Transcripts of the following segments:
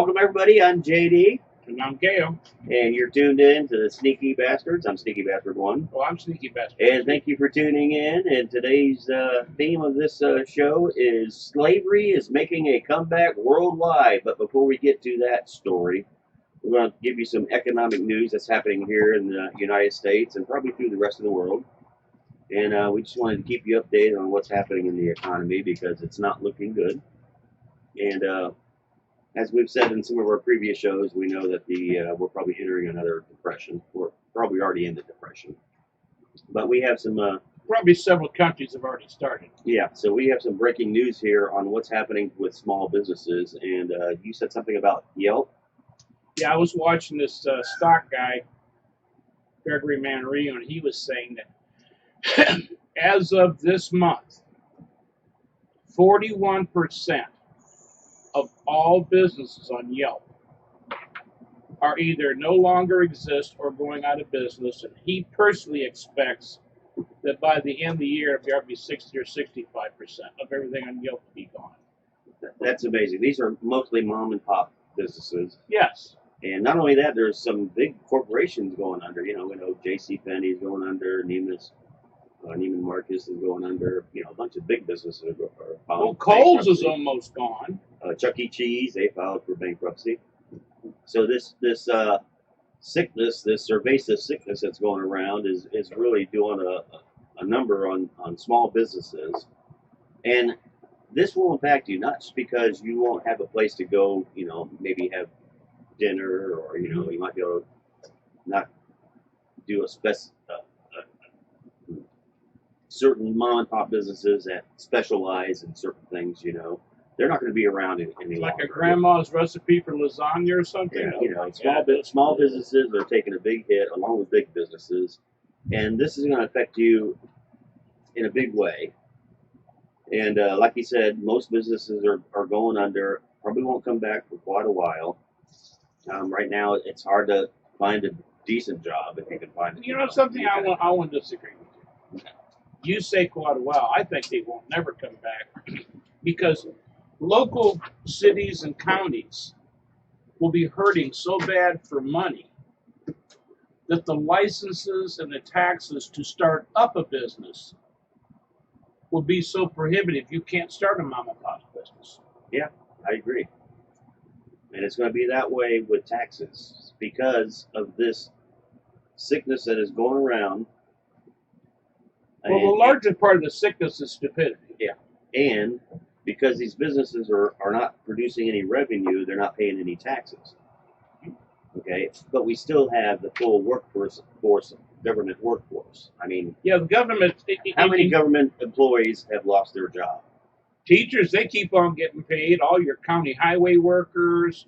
Welcome, everybody. I'm JD. And I'm Gail. And you're tuned in to the Sneakee Bastards. I'm Sneakee Bastard 1. Well, I'm Sneakee Bastards. And thank you for tuning in. And today's theme of this show is slavery is making a comeback worldwide. But before we get to that story, we're going to give you some economic news that's happening here in the United States and probably through the rest of the world. And we just wanted to keep you updated on what's happening in the economy because it's not looking good. And as we've said in some of our previous shows, we know that we're probably entering another depression. We're probably already in the depression. But we have some... probably several countries have already started. Yeah, so we have some breaking news here on what's happening with small businesses. And you said something about Yelp? Yeah, I was watching this stock guy, Gregory Manrio, and he was saying that as of this month, 41% of all businesses on Yelp are either no longer exist or going out of business, and he personally expects that by the end of the year, there'll be 60 or 65% of everything on Yelp to be gone. That's amazing. These are mostly mom and pop businesses. Yes. And not only that, there's some big corporations going under. You know, we know J.C. Penney's going under, Neiman Marcus is going under. You know, a bunch of big businesses are well, Kohl's is almost gone. Chuck E. Cheese, they filed for bankruptcy. So this sickness, this pervasive sickness that's going around is really doing a number on small businesses. And this will impact you, not just because you won't have a place to go, you know, maybe have dinner, or, you know, you might be able to not do certain mom and pop businesses that specialize in certain things, you know. They're not going to be around any like longer. A grandma's recipe for lasagna or something. Yeah, you know, small businesses are taking a big hit along with big businesses, and this is going to affect you in a big way. And like you said, most businesses are going under. Probably won't come back for quite a while. Right now, it's hard to find a decent job if you can find it. You know something? I want to disagree with you. You say quite a while. I think they won't never come back because local cities and counties will be hurting so bad for money that the licenses and the taxes to start up a business will be so prohibitive you can't start a mom and pop business. Yeah, I agree. And it's going to be that way with taxes because of this sickness that is going around. Well, the largest part of the sickness is stupidity. Yeah, and because these businesses are not producing any revenue, they're not paying any taxes. Okay, but we still have the full government workforce. I mean, yeah, the government. How many government employees have lost their job? Teachers, they keep on getting paid. All your county highway workers,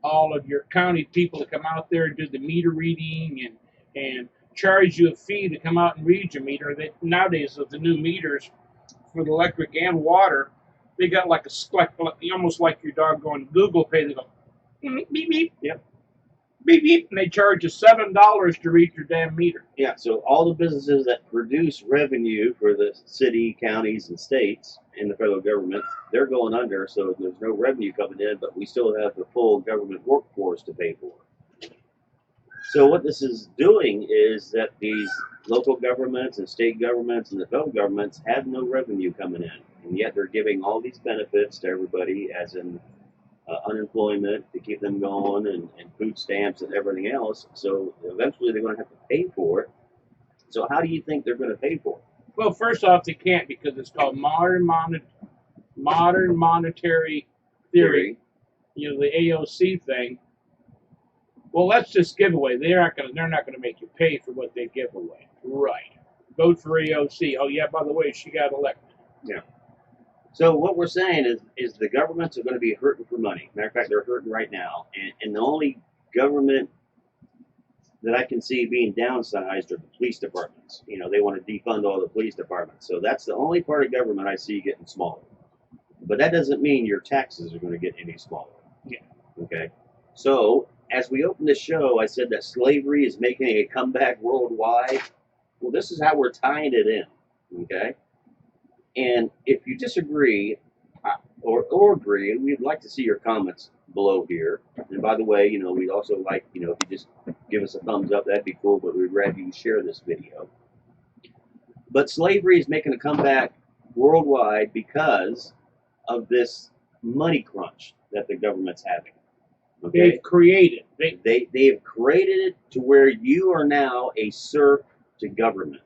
all of your county people that come out there and do the meter reading and charge you a fee to come out and read your meter. That nowadays with the new meters for the electric and water, they got like almost like your dog going Google Pay. They go beep beep. Yep. Beep beep, and they charge you $7 to read your damn meter. Yeah. So all the businesses that produce revenue for the city, counties, and states and the federal government, they're going under. So there's no revenue coming in, but we still have the full government workforce to pay for. So what this is doing is that these local governments and state governments and the federal governments have no revenue coming in, and yet they're giving all these benefits to everybody, as in unemployment to keep them going, and food stamps and everything else. So eventually they're going to have to pay for it. So how do you think they're going to pay for it? Well, first off, they can't because it's called modern monetary theory. You know, the AOC thing. Well, let's just give away. They're not going to make you pay for what they give away. Right. Vote for AOC. Oh yeah, by the way, she got elected. Yeah. So what we're saying is the governments are going to be hurting for money. Matter of fact, they're hurting right now. And the only government that I can see being downsized are the police departments. You know, they want to defund all the police departments. So that's the only part of government I see getting smaller. But that doesn't mean your taxes are going to get any smaller. Yeah. Okay. So as we opened the show, I said that slavery is making a comeback worldwide. Well, this is how we're tying it in. Okay. And if you disagree or agree, we'd like to see your comments below here. And by the way, we'd also like, if you just give us a thumbs up, that'd be cool, but we'd rather you share this video. But slavery is making a comeback worldwide because of this money crunch that the government's having. Okay? They've created. They have created it to where you are now a serf to government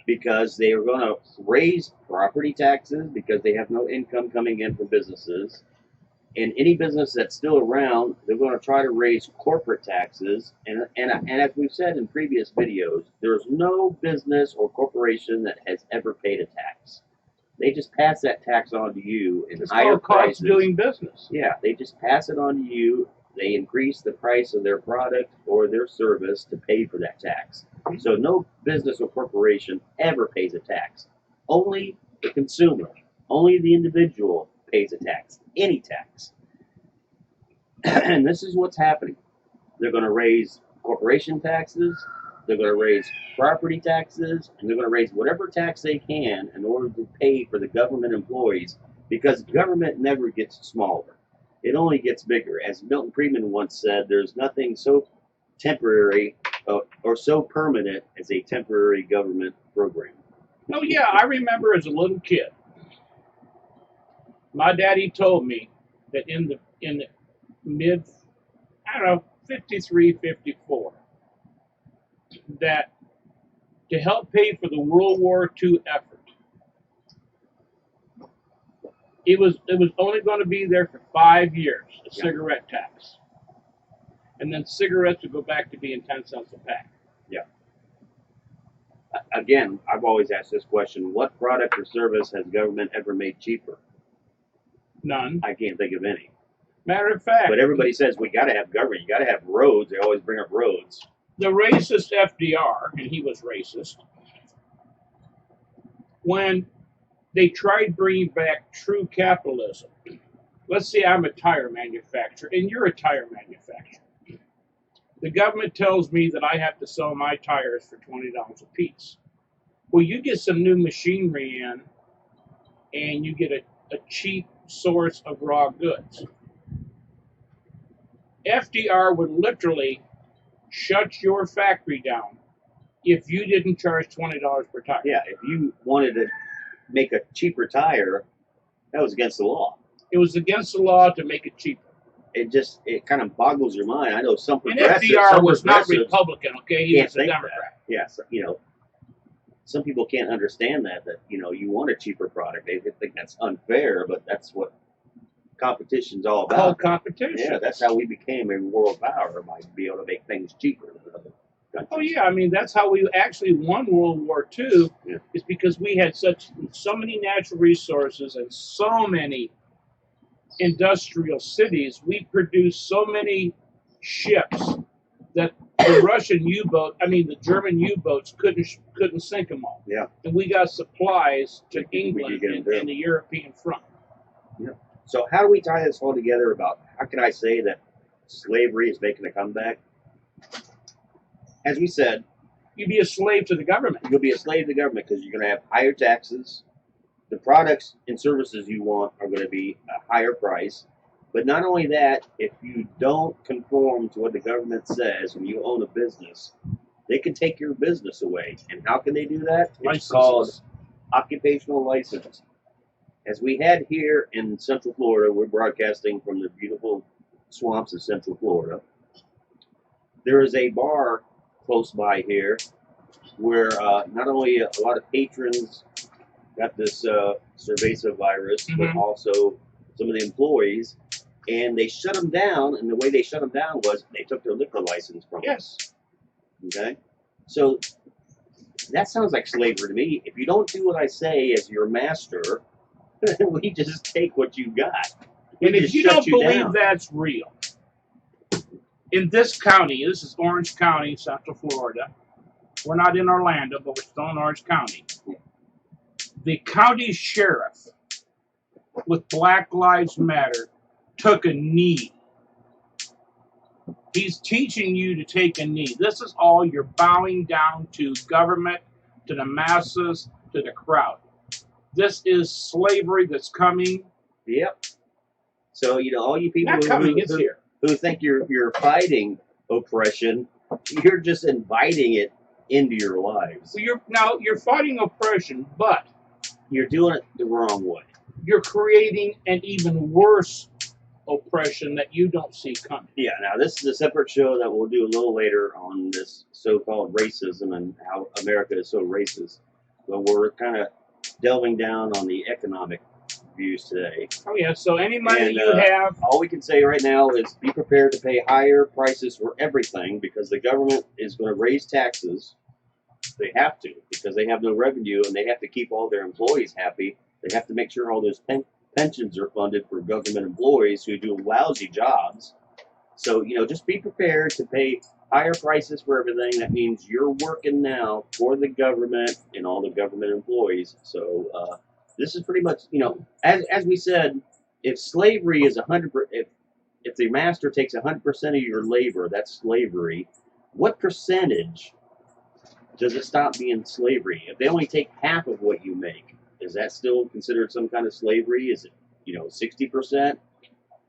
because they are going to raise property taxes because they have no income coming in from businesses. And any business that's still around, they're going to try to raise corporate taxes. And as we've said in previous videos, there's no business or corporation that has ever paid a tax. They just pass that tax on to you in higher prices. Cost doing business. Yeah, they just pass it on to you. They increase the price of their product or their service to pay for that tax. So no business or corporation ever pays a tax. Only the consumer, only the individual pays a tax, any tax. And this is what's happening. They're going to raise corporation taxes, they're going to raise property taxes, and they're going to raise whatever tax they can in order to pay for the government employees, because government never gets smaller. It only gets bigger. As Milton Friedman once said, there's nothing so temporary or so permanent as a temporary government program. Oh yeah, I remember as a little kid, my daddy told me that in the mid, 53, 54, that to help pay for the World War II effort, it was only going to be there for 5 years, a cigarette tax. And then cigarettes would go back to being 10 cents a pack. Yeah. Again, I've always asked this question: what product or service has government ever made cheaper? None. I can't think of any. Matter of fact. But everybody says we got to have government. You got to have roads. They always bring up roads. The racist FDR, and he was racist, when they tried bringing back true capitalism. Let's say I'm a tire manufacturer and you're a tire manufacturer. The government tells me that I have to sell my tires for $20 a piece. Well, you get some new machinery in and you get a cheap source of raw goods. FDR would literally shut your factory down if you didn't charge $20 per tire. Yeah, if you wanted to make a cheaper tire, that was against the law. It was against the law to make it cheaper. It kind of boggles your mind. I know some And progressives. FDR was not Republican, okay? He was a think Democrat. that. Yes, some people can't understand that you want a cheaper product. They think that's unfair, but that's what competition's all about. Called competition. Yeah, that's how we became a world power, by being able to make things cheaper than other countries. Oh yeah, I mean that's how we actually won World War II. Yeah. Is because we had so many natural resources and so many industrial cities. We produced so many ships that the German U-boats couldn't sink them all. Yeah. And we got supplies to England and the European front. Yeah. So how do we tie this all together about how can I say that slavery is making a comeback? As we said, You'd be a slave to the government. you'll be a slave to the government because you're going to have higher taxes. The products and services you want are going to be a higher price. But not only that, if you don't conform to what the government says when you own a business, they can take your business away. And how can they do that? It's called occupational license. As we had here in Central Florida, we're broadcasting from the beautiful swamps of Central Florida. There is a bar close by here where not only a lot of patrons got this cerveza virus, but also some of the employees, and they shut them down. And the way they shut them down was they took their liquor license from them. Yes. Okay? So that sounds like slavery to me. If you don't do what I say as your master, we just take what you got. And if you don't believe that's real, in this county, this is Orange County, Central Florida. We're not in Orlando, but we're still in Orange County. The county sheriff with Black Lives Matter took a knee. He's teaching you to take a knee. This is all you're bowing down to government, to the masses, to the crowd. This is slavery that's coming. Yep. So all you people Not coming, it's here. who think you're fighting oppression, you're just inviting it into your lives. Well, you're fighting oppression, but You're doing it the wrong way. you're creating an even worse oppression that you don't see coming. Yeah, now this is a separate show that we'll do a little later on this so-called racism and how America is so racist. But we're kind of delving down on the economic views today. Oh yeah, so any money And, you have, all we can say right now is be prepared to pay higher prices for everything because the government is going to raise taxes. They have to because they have no revenue and they have to keep all their employees happy. They have to make sure all those pensions are funded for government employees who do lousy jobs. So, just be prepared to pay higher prices for everything. That means you're working now for the government and all the government employees. So, this is pretty much, as we said, if slavery is 100%, if the master takes 100% of your labor, that's slavery. What percentage does it stop being slavery? If they only take half of what you make, is that still considered some kind of slavery? Is it, 60%?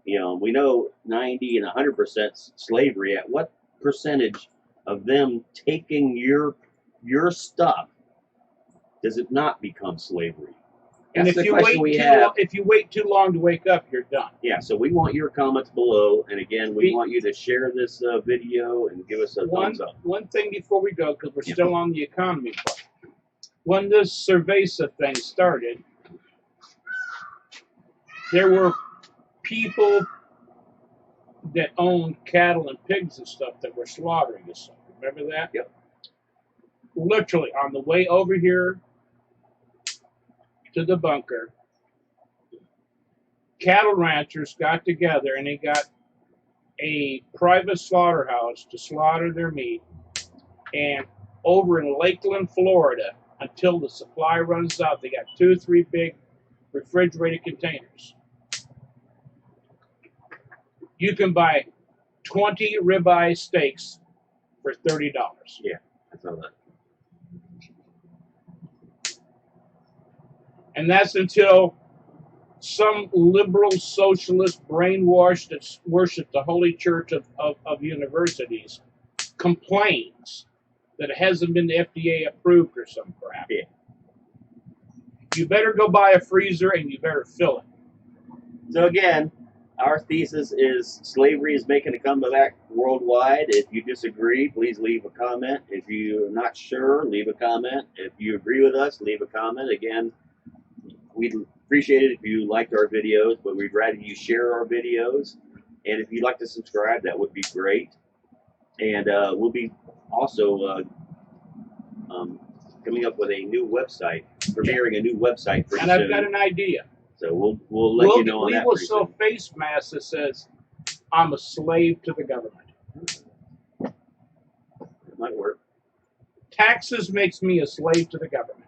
We know 90 and 100% slavery. At what percentage of them taking your stuff does it not become slavery? and That's if the you question wait we too have. long, if you wait too long to wake up, you're done. Yeah, so we want your comments below, and again, we want you to share this video and give us a thumbs up. One thing before we go, because we're Yeah. still on the economy part. When this Cerveza thing started, there were people that owned cattle and pigs and stuff that were slaughtering this stuff. Remember that? Yep. Literally, on the way over here to the bunker, cattle ranchers got together and they got a private slaughterhouse to slaughter their meat. And over in Lakeland, Florida, until the supply runs out, they got 2 or 3 big refrigerated containers. You can buy 20 ribeye steaks for $30. Yeah, that's all that. And that's until some liberal socialist brainwashed that worship the Holy Church of universities complains that it hasn't been FDA approved or some crap. Yeah. You better go buy a freezer and you better fill it. So again, our thesis is slavery is making a comeback worldwide. If you disagree, please leave a comment. If you're not sure, leave a comment. If you agree with us, leave a comment. Again, we'd appreciate it if you liked our videos, but we'd rather you share our videos. And if you'd like to subscribe, that would be great. And we'll be also coming up with a new website, premiering a new website pretty And soon. I've got an idea. So we'll let you know on We that. will pretty sell soon. face masks that says, "I'm a slave to the government." It might work. Taxes makes me a slave to the government.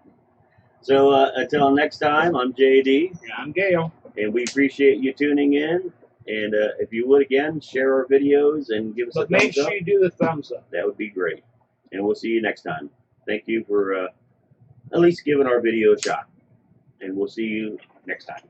So until next time, I'm JD, And I'm Gail. and we appreciate you tuning in. And if you would again, share our videos and give us But a make thumbs sure up. you do the thumbs up. That would be great. And we'll see you next time. Thank you for at least giving our video a shot. And we'll see you next time.